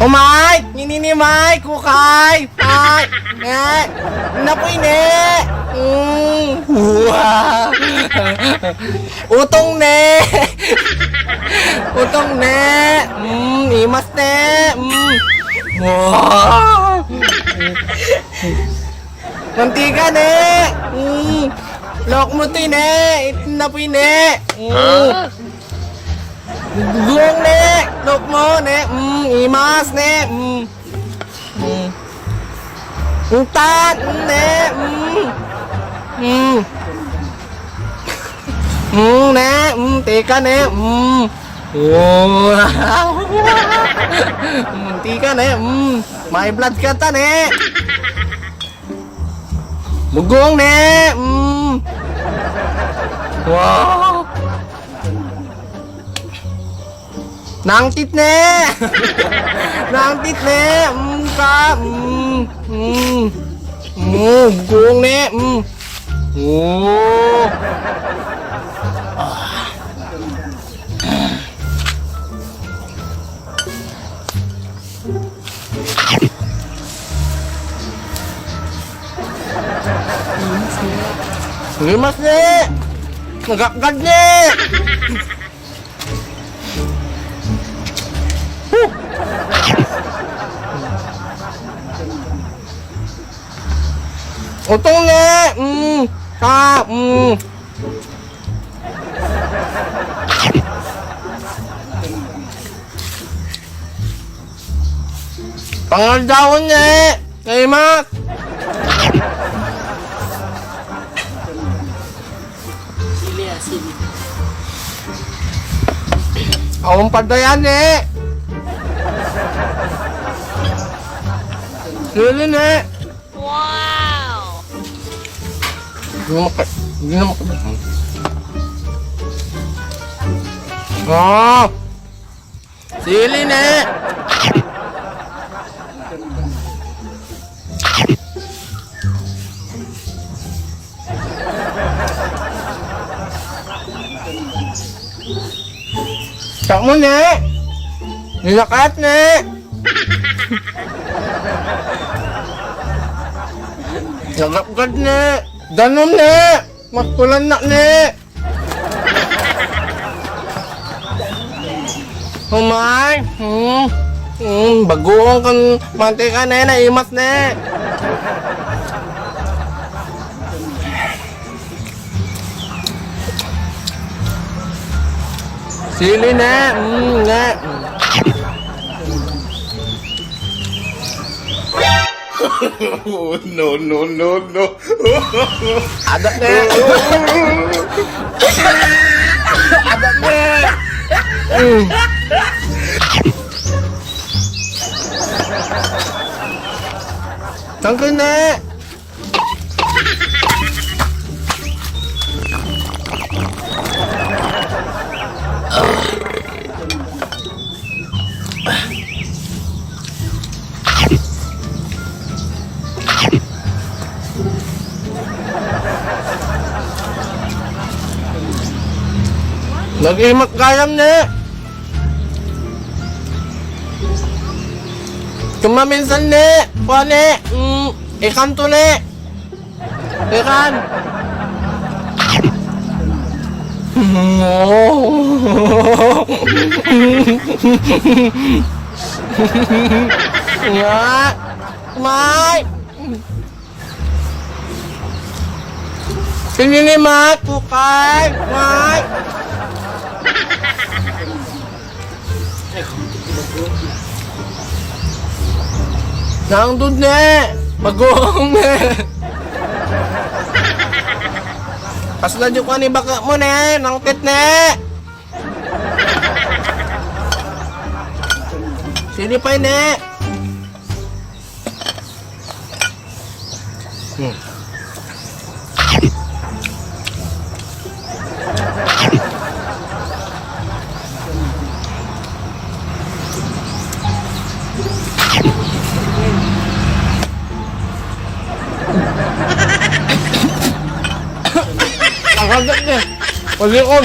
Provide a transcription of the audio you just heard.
Mike! Ini Mike! Kukay! Mike! Nga! Napoy ne! Wow! Utong ne! Utong ne! Imas ne! Wow! Mantika ne! Lok mo to ne! Napoy ne! Gugong ne! Lok mo ne! Imas ne! Tan ne! Ne! Tika ne! Wow! Tika ne! May blood ka ta ne! Bugong ne! Wow! Nangtit ne! Nangtit ne! Ka! Bugong ne! Oh! Limas ne! Nagakagad ne! Utong ne! Ka! Pangaldawon ne! Limas! Sili. Awang padayan ne! Sili ne! Wow! Hindi na maka... Oh! Sili ne! Tak mo ne! Nilakat ne! Nagapgad ne! Danom ne! Maskulan na ne! Humay! Bagoong kan mantika ne! Naimas ne! Sili ne! Ne! Oh, no. Ada ne! Ada ne! Tangkin ne! Nag-imat kayam ne! Cuma minsan ne! Kuha ne! Ikan to ne! Ikan! Nga! May! Sininimat! Kukay! May! Nang dud ne! Bagong ne! Pasladyo ka ni baka mo ne! Nang tit ne! Sinipay ne! Nakagat ne! Paglikon!